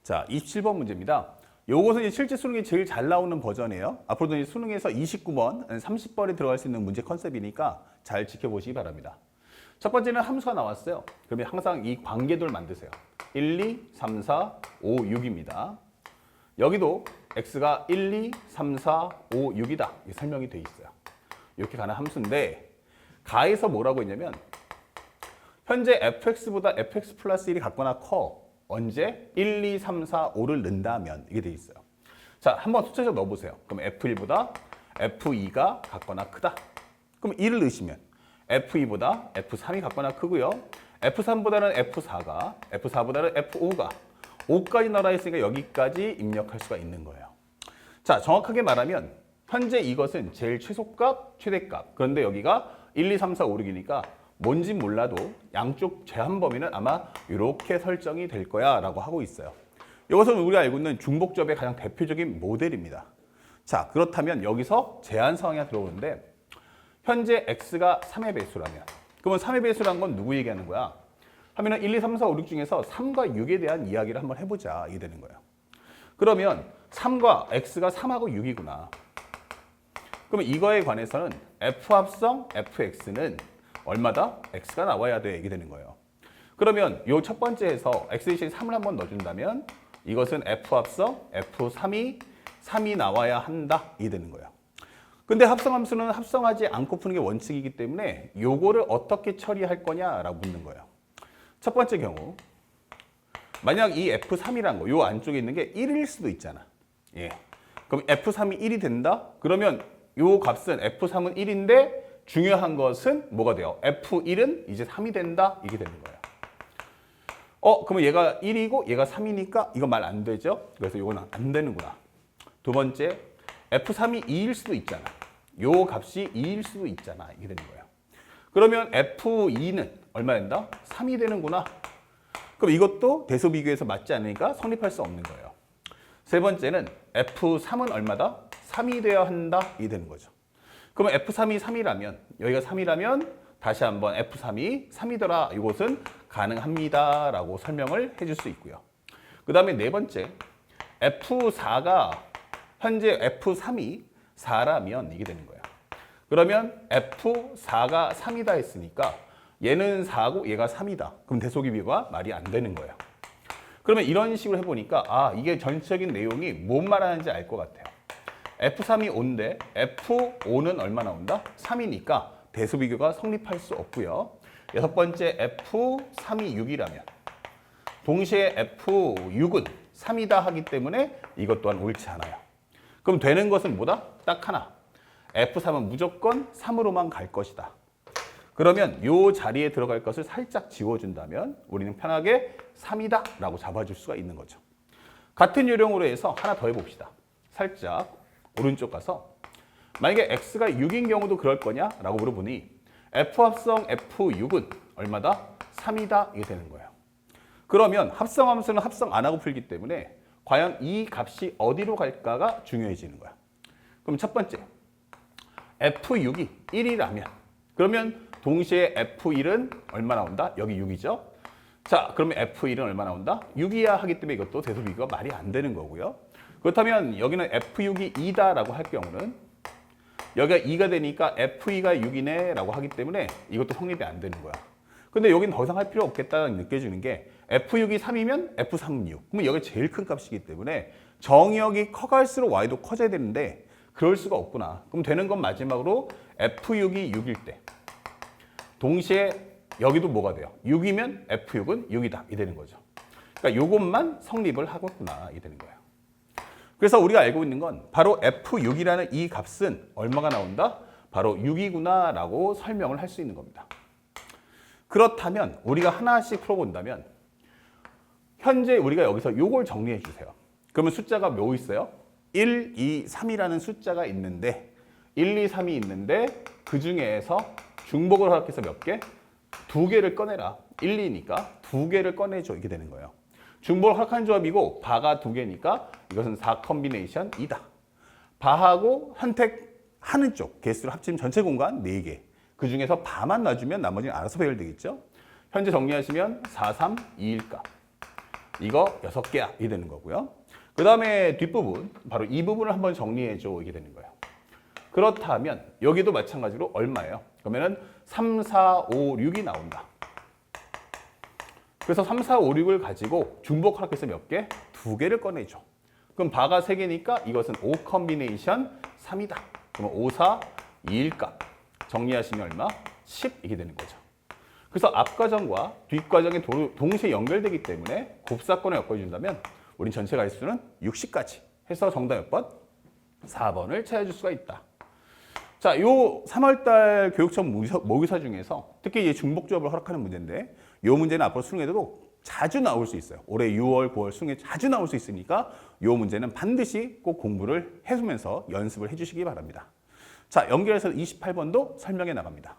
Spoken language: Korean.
자, 27번 문제입니다. 요것은 이제 실제 수능에 제일 잘 나오는 버전이에요. 앞으로도 이제 수능에서 29번, 30번에 들어갈 수 있는 문제 컨셉이니까 잘 지켜보시기 바랍니다. 첫 번째는 함수가 나왔어요. 그러면 항상 이 관계도를 만드세요. 1, 2, 3, 4, 5, 6입니다. 여기도 x가 1, 2, 3, 4, 5, 6이다. 이게 설명이 돼 있어요. 이렇게 가는 함수인데 가에서 뭐라고 했냐면 현재 fx보다 fx 플러스 1이 같거나 커. 언제? 1, 2, 3, 4, 5를 넣는다면 이게 돼 있어요. 자, 한번 수치적 넣어보세요. 그럼 F1보다 F2가 같거나 크다. 그럼 2를 넣으시면 F2보다 F3이 같거나 크고요. F3보다는 F4가, F4보다는 F5가 5까지 나라 했으니까 여기까지 입력할 수가 있는 거예요. 자, 정확하게 말하면 현재 이것은 제일 최소값, 최대값. 그런데 여기가 1, 2, 3, 4, 5, 6이니까 뭔진 몰라도 양쪽 제한 범위는 아마 이렇게 설정이 될 거야 라고 하고 있어요. 이것은 우리가 알고 있는 중복접의 가장 대표적인 모델입니다. 자, 그렇다면 여기서 제한 상황이 들어오는데 현재 x가 3의 배수라면 그러면 3의 배수라는 건 누구 얘기하는 거야? 하면은 1, 2, 3, 4, 5, 6 중에서 3과 6에 대한 이야기를 한번 해보자 이게 되는 거예요. 그러면 3과 x가 3하고 6이구나. 그러면 이거에 관해서는 f 합성 fx는 얼마다? x가 나와야 돼. 이게 되는 거예요. 그러면 이 첫 번째에서 x 대신 3을 한번 넣어준다면 이것은 f 합성 f3이 3이 나와야 한다. 이게 되는 거예요. 근데 합성함수는 합성하지 않고 푸는 게 원칙이기 때문에 요거를 어떻게 처리할 거냐라고 묻는 거예요. 첫 번째 경우 만약 이 f3이라는 거 요 안쪽에 있는 게 1일 수도 있잖아. 예. 그럼 f3이 1이 된다? 그러면 요 값은 f3은 1인데 중요한 것은 뭐가 돼요? F1은 이제 3이 된다? 이게 되는 거예요. 그러면 얘가 1이고 얘가 3이니까 이거 말 안 되죠? 그래서 이거는 안 되는구나. 두 번째, F3이 2일 수도 있잖아. 요 값이 2일 수도 있잖아. 이게 되는 거예요. 그러면 F2는 얼마 된다? 3이 되는구나. 그럼 이것도 대소 비교에서 맞지 않으니까 성립할 수 없는 거예요. 세 번째는 F3은 얼마다? 3이 되어야 한다. 이게 되는 거죠. 그러면 F3이 3이라면 여기가 3이라면 다시 한번 F3이 3이더라. 이것은 가능합니다. 라고 설명을 해줄 수 있고요. 그 다음에 네 번째 F4가 현재 F3이 4라면 이게 되는 거예요. 그러면 F4가 3이다 했으니까 얘는 4고 얘가 3이다. 그럼 대소기 비교가 말이 안 되는 거예요. 그러면 이런 식으로 해보니까 이게 전체적인 내용이 뭔 말하는지 알 것 같아요. F3이 5인데 F5는 얼마 나온다? 3이니까 대소 비교가 성립할 수 없고요. 여섯 번째 F3이 6이라면 동시에 F6은 3이다 하기 때문에 이것 또한 옳지 않아요. 그럼 되는 것은 뭐다? 딱 하나. F3은 무조건 3으로만 갈 것이다. 그러면 이 자리에 들어갈 것을 살짝 지워준다면 우리는 편하게 3이다 라고 잡아줄 수가 있는 거죠. 같은 요령으로 해서 하나 더 해봅시다. 살짝 오른쪽 가서 만약에 x가 6인 경우도 그럴 거냐? 라고 물어보니 f 합성 f6은 얼마다? 3이다. 이게 되는 거예요. 그러면 합성함수는 합성 안 하고 풀기 때문에 과연 이 값이 어디로 갈까가 중요해지는 거야. 그럼 첫 번째 f6이 1이라면 그러면 동시에 f1은 얼마 나온다? 여기 6이죠. 자, 그러면 f1은 얼마 나온다? 6이야 하기 때문에 이것도 대소 비교가 말이 안 되는 거고요. 그렇다면 여기는 F6이 2다라고 할 경우는 여기가 2가 되니까 F2가 6이네 라고 하기 때문에 이것도 성립이 안 되는 거야. 근데 여기는 더 이상 할 필요 없겠다는 느껴지는 게 F6이 3이면 F3은 6. 그러면 여기가 제일 큰 값이기 때문에 정역이 커갈수록 Y도 커져야 되는데 그럴 수가 없구나. 그럼 되는 건 마지막으로 F6이 6일 때 동시에 여기도 뭐가 돼요? 6이면 F6은 6이다. 이 되는 거죠. 그러니까 이것만 성립을 하겠구나. 이 되는 거예요. 그래서 우리가 알고 있는 건 바로 F6이라는 이 값은 얼마가 나온다? 바로 6이구나 라고 설명을 할 수 있는 겁니다. 그렇다면 우리가 하나씩 풀어본다면 현재 우리가 여기서 이걸 정리해 주세요. 그러면 숫자가 뭐 있어요? 1, 2, 3이라는 숫자가 있는데 1, 2, 3이 있는데 그 중에서 중복을 허락해서 몇 개? 2개를 꺼내라. 1, 2니까 2개를 꺼내줘. 이게 되는 거예요. 중복을 허락한 조합이고 바가 2개니까 이것은 4 컨비네이션 2다. 바하고 선택하는 쪽 개수를 합치면 전체 공간 4개. 그 중에서 바만 놔주면 나머지는 알아서 배열되겠죠. 현재 정리하시면 4, 3, 2일 값. 이거 6개야. 이 되는 거고요. 그 다음에 뒷부분, 바로 이 부분을 한번 정리해줘. 이게 되는 거예요. 그렇다면 여기도 마찬가지로 얼마예요? 그러면은 3, 4, 5, 6이 나온다. 그래서 3, 4, 5, 6을 가지고 중복 하락해서 몇 개? 2개를 꺼내줘. 그럼 바가 3개니까 이것은 5 컨비네이션 3이다. 그러면 5, 4, 2일 값. 정리하시면 얼마? 10 이게 되는 거죠. 그래서 앞 과정과 뒷 과정이 동시에 연결되기 때문에 곱사건을 엮어준다면 우린 전체 가지수는 60까지 해서 정답 몇 번? 4번을 찾아줄 수가 있다. 자, 요 3월달 교육청 모의사 중에서 특히 이 중복조합을 허락하는 문제인데 이 문제는 앞으로 수능에도 자주 나올 수 있어요. 올해 6월, 9월 수능에 자주 나올 수 있으니까 이 문제는 반드시 꼭 공부를 해두면서 연습을 해주시기 바랍니다. 자, 연결해서 28번도 설명해 나갑니다.